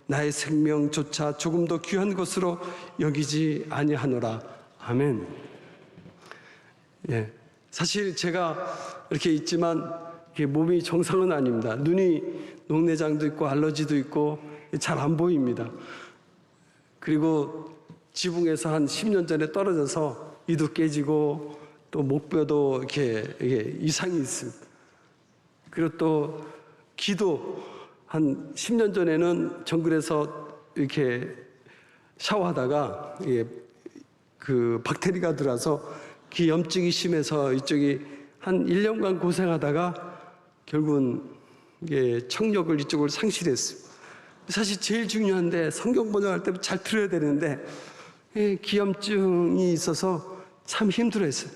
나의 생명조차 조금 더 귀한 것으로 여기지 아니하노라. 아멘. 예, 사실 제가 이렇게 있지만 몸이 정상은 아닙니다. 눈이 녹내장도 있고 알러지도 있고 잘 안 보입니다. 그리고 지붕에서 한 10년 전에 떨어져서 이도 깨지고 또 목뼈도 이게 이상이 있습니다. 그리고 또 귀도 한 10년 전에는 정글에서 이렇게 샤워하다가 그 박테리아가 들어와서 귀 염증이 심해서 이쪽이 한 1년간 고생하다가 결국은 이게 청력을 이쪽을 상실했어요. 사실 제일 중요한데 성경 번역할 때 잘 들어야 되는데 귀 염증이 있어서 참 힘들어했어요.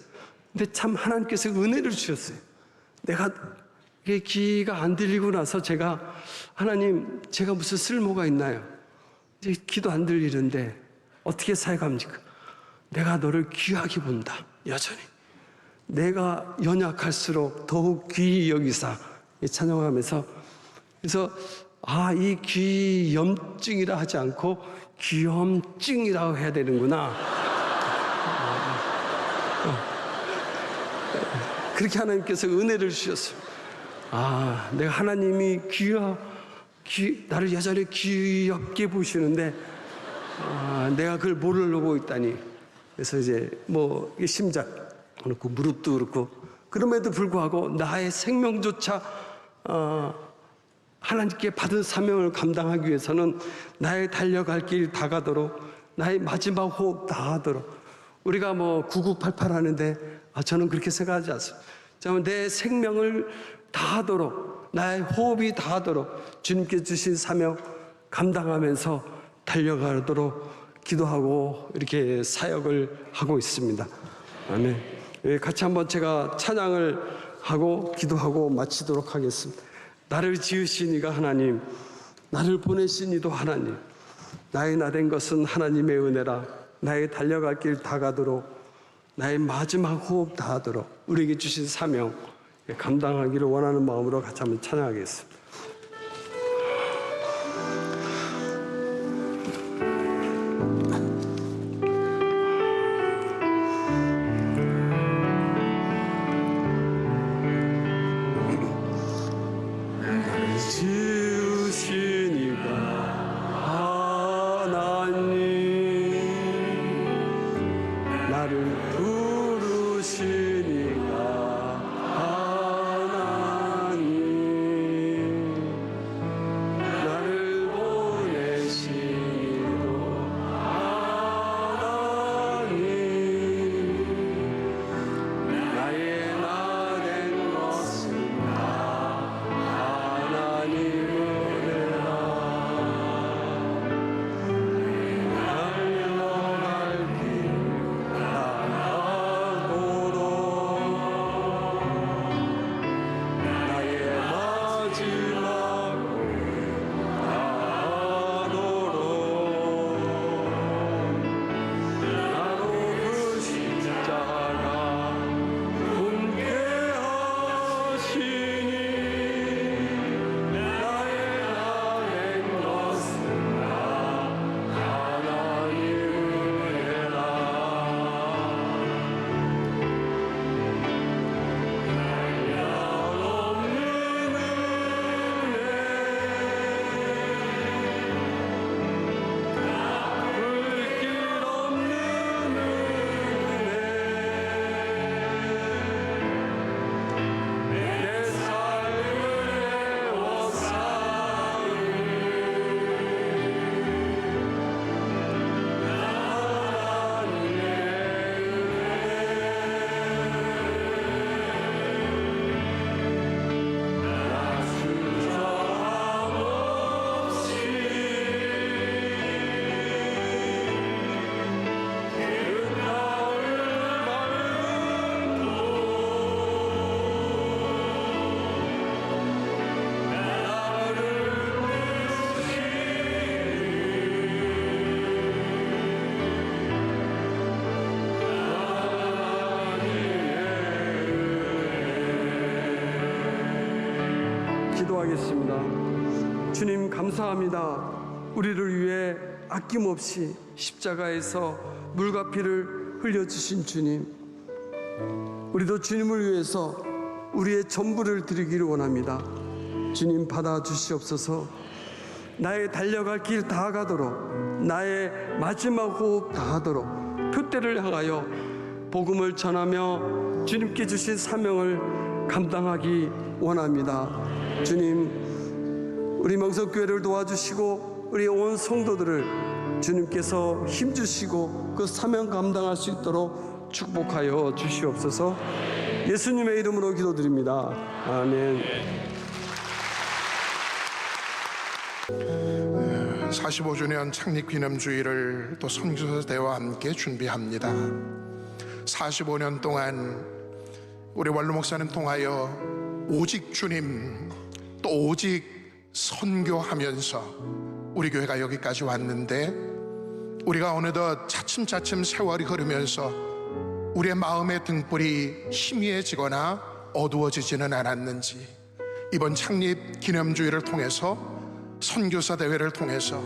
근데 참 하나님께서 은혜를 주셨어요. 내가 귀가 안 들리고 나서 제가 하나님 제가 무슨 쓸모가 있나요? 이제 귀도 안 들리는데 어떻게 사역합니까? 내가 너를 귀하게 본다. 여전히 내가 연약할수록 더욱 귀히 여기사 찬양하면서 그래서 이 귀 염증이라 하지 않고 귀염증이라고 해야 되는구나. 그렇게 하나님께서 은혜를 주셨어요. 내가 하나님이 나를 여전히 귀엽게 보시는데 내가 그걸 모르고 있다니. 그래서 이제 심장 그렇고 무릎도 그렇고 그럼에도 불구하고 나의 생명조차 하나님께 받은 사명을 감당하기 위해서는 나의 달려갈 길 다 가도록 나의 마지막 호흡 다 하도록 우리가 9988 하는데 저는 그렇게 생각하지 않습니다. 내 생명을 다 하도록 나의 호흡이 다 하도록 주님께 주신 사명 감당하면서 달려가도록 기도하고 이렇게 사역을 하고 있습니다. 아멘. 같이 한번 제가 찬양을 하고 기도하고 마치도록 하겠습니다. 나를 지으신 이가 하나님, 나를 보내신 이도 하나님, 나의 나 된 것은 하나님의 은혜라. 나의 달려갈 길 다 가도록 나의 마지막 호흡 다 하도록 우리에게 주신 사명 감당하기를 원하는 마음으로 같이 한번 찬양하겠습니다. 기도하겠습니다. 주님 감사합니다. 우리를 위해 아낌없이 십자가에서 물과 피를 흘려주신 주님, 우리도 주님을 위해서 우리의 전부를 드리기를 원합니다. 주님 받아주시옵소서. 나의 달려갈 길 다 가도록, 나의 마지막 호흡 다 하도록 표대를 향하여 복음을 전하며 주님께 주신 사명을 감당하기 원합니다. 주님, 우리 명성교회를 도와주시고 우리 온 성도들을 주님께서 힘주시고 그 사명 감당할 수 있도록 축복하여 주시옵소서. 예수님의 이름으로 기도드립니다. 아멘. 45주년 창립기념주일을 또 선교사대와 함께 준비합니다. 45년 동안 우리 원로 목사님 통하여 오직 주님, 또 오직 선교하면서 우리 교회가 여기까지 왔는데, 우리가 어느덧 차츰차츰 세월이 흐르면서 우리의 마음의 등불이 희미해지거나 어두워지지는 않았는지, 이번 창립 기념주일을 통해서, 선교사 대회를 통해서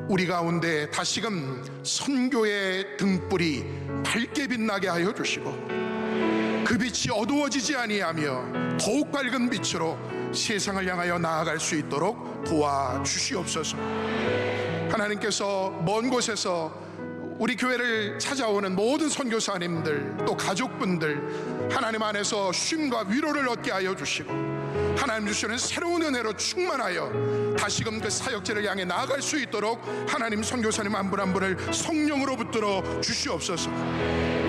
우리 가운데 다시금 선교의 등불이 밝게 빛나게 하여 주시고, 그 빛이 어두워지지 아니하며 더욱 밝은 빛으로 세상을 향하여 나아갈 수 있도록 도와주시옵소서. 하나님께서 먼 곳에서 우리 교회를 찾아오는 모든 선교사님들, 또 가족분들, 하나님 안에서 쉼과 위로를 얻게 하여 주시고, 하나님 주시는 새로운 은혜로 충만하여 다시금 그 사역지를 향해 나아갈 수 있도록 하나님 선교사님 한 분 한 분을 성령으로 붙들어 주시옵소서.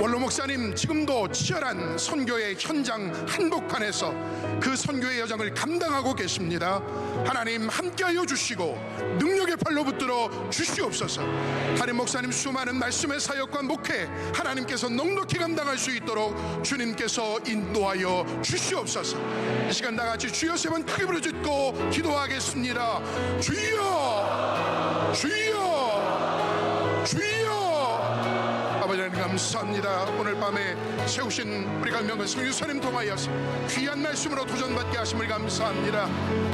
원로 목사님 지금도 치열한 선교의 현장 한복판에서 그 선교의 여정을 감당하고 계십니다. 하나님 함께하여 주시고 능력의 팔로 붙들어 주시옵소서. 담임 목사님 수많은 말씀의 사역과 목회 하나님께서 넉넉히 감당할 수 있도록 주님께서 인도하여 주시옵소서. 이 시간 다같이 주여 세 번 크게 부르짖고 기도하겠습니다. 주여, 주여, 주여. 아버지 하나님 감사합니다. 오늘 밤에 세우신 우리 강명근 성유사님 통하여서 귀한 말씀으로 도전받게 하심을 감사합니다.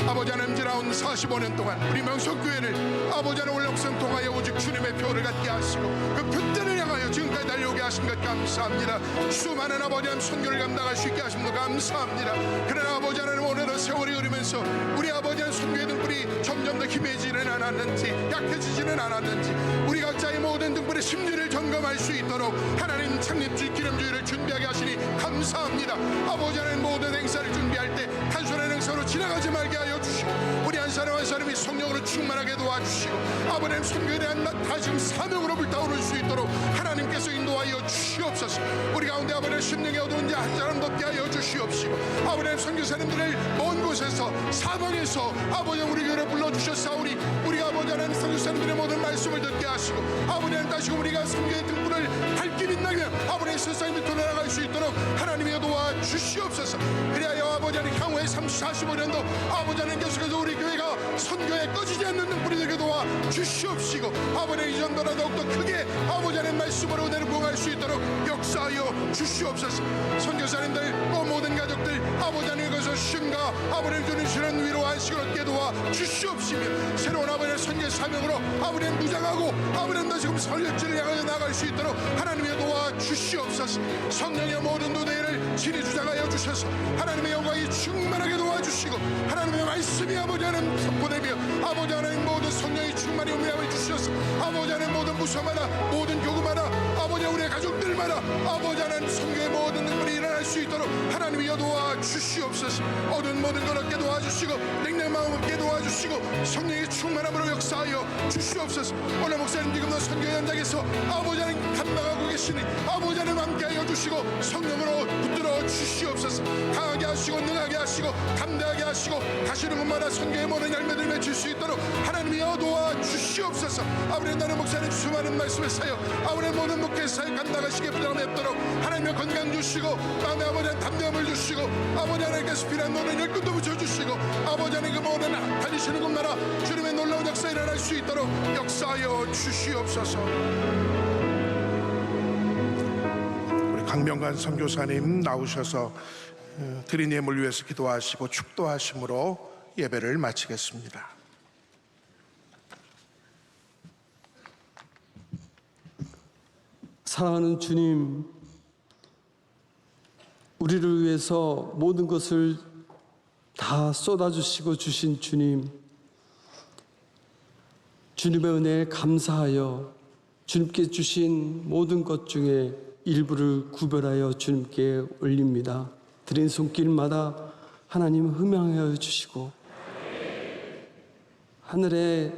아버지 하나님 지나온 45년 동안 우리 명석교회를 아버지 하나님 올영성 통하여 오직 주님의 표를 갖게 하시고 그 표대를 향하여 지금까지 달려오게 하신 것 감사합니다. 수많은 아버지 하나님 선교를 감당할 수 있게 하심도 감사합니다. 그러나 아버지 하나님 오늘은 세월이 흐르면서 우리 아버지 하나님 선교의 등불이 점점 더 희미해지는 않았는지, 약해지지는 않았는지, 우리 각자의 모든 등불의 심리를 점검할 수 있도록 하나님 창립주일 기념주일을 준비하게 하시니 감사합니다. 아버지 하나님 모든 행사를 준비할 때 단순한 행사로 지나가지 말게 하여 주시고, 우리 한 사람 한 사람이 성령으로 충만하게 도와주시고, 아버지 하나님 선교에 대한 다시금 사명으로 불타오를 수 있도록 하나님께서 인도하여 주시옵소서. 우리 가운데 아버지 하나님 심령이 어두운 자 한 사람도 없게 하여 주시옵시고, 아버지 하나님 선교사님들을 먼 곳에서 사방에서 아버지 하나님 우리 교회를 불러주셨사오니 우리가 아버지 하나님 선교사님들의 모든 말씀을 듣게 하시고, 아버지 하나님 다시금 우리가 선교의 등불을 밝게 빛나게 아버지 하나님 세상 밑으로 나아갈 수 있도록 하나님이 도와주시옵소서. 그리하여 아버지 하나님 향후에 45년도 아버지 하나님 계속해서 우리 교회가 선교에 꺼지지 않는 등불이 되게 도와주시옵시고, 아버지 하나님 이전보다 더욱더 크게 아버지 하나님 말씀으로 은혜를 부응할 수 있도록 역사하여 주시옵소서. 선교사님들 또 모든 가족들 아버지 하나님 그것을 쉼과 아버지 하나님 주시는 위로 안식을 얻게 도와주시옵시며, 새로운 아버지 하나님 선교 사명으로 아버지 하나님 무장하고 아버지 하나님 지금 설교지를 향하여 나갈 수 있도록 하나님의 도와주시옵소서. 성령의 모든 노대를 친히 주장하여 주셔서 하나님의 영광이 충만하게 도와주시고, 하나님의 말씀이 아버지 하나님 선포되며 아버지 하나님 모든 성령이 충만히 음미하여 주셔서 아버지 하나님 모든 부서마다 모든 교구마다 아버지 우리의 가족들마다 아버지 하나님 성교의 모든 능력이 일어날 수 있도록 하나님이 도와주시옵소서. 어두운 모든 걸 얻게 도와주시고 냉랭한 마음 없게 도와주시고 성령의 충만함으로 역사하여 주시옵소서. 오늘 목사님 지금도 선교 현장에서 아버지 하나님 감당하고 계시니 아버지 하나님 함께하여 주시고 성령으로 붙들어 주시옵소서. 강하게 하시고 능하게 하시고 담대하게 하시고 가시는 곳마다 선교의 모든 열매를 맺을 수 있도록 하나님이 도와주시옵소서. 아버지 나는 목사님 수많은 말씀의 사역 아버지 모든 목회 사역 감당하시게 부담했도록 하나님의 건강 주시고 마음에 아버지 담대함을 주시고 아버지 하나님께서 필요한 모든 열심도 붙여주시고 아버지 하나님 그 모든 다니시는 곳마다 주님의 놀라운 역사 일어날 수 있도록 역사하여 주시옵소서. 우리 강명관 선교사님 나오셔서 드린 예물 위해서 기도하시고 축도하심으로 예배를 마치겠습니다. 사랑하는 주님, 우리를 위해서 모든 것을 다 쏟아주시고 주신 주님, 주님의 은혜에 감사하여 주님께 주신 모든 것 중에 일부를 구별하여 주님께 올립니다. 드린 손길마다 하나님 흠양하여 주시고 하늘의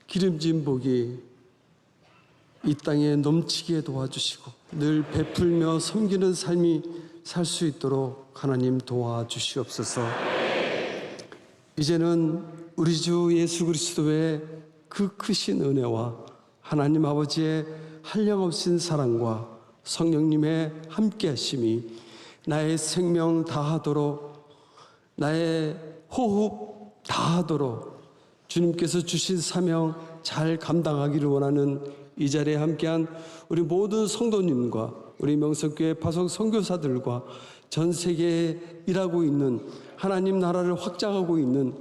기름진 복이 이 땅에 넘치게 도와주시고 늘 베풀며 섬기는 삶이 살 수 있도록 하나님 도와주시옵소서. 이제는 우리 주 예수 그리스도의 그 크신 은혜와 하나님 아버지의 한량없인 사랑과 성령님의 함께하심이 나의 생명 다하도록, 나의 호흡 다하도록 주님께서 주신 사명 잘 감당하기를 원하는 이 자리에 함께한 우리 모든 성도님과 우리 명성교회 파송 선교사들과 전 세계에 일하고 있는 하나님 나라를 확장하고 있는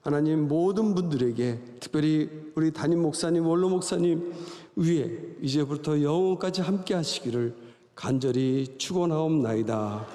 하나님 모든 분들에게, 특별히 우리 담임 목사님, 원로 목사님 위에 이제부터 영원까지 함께 하시기를 간절히 축원하옵나이다.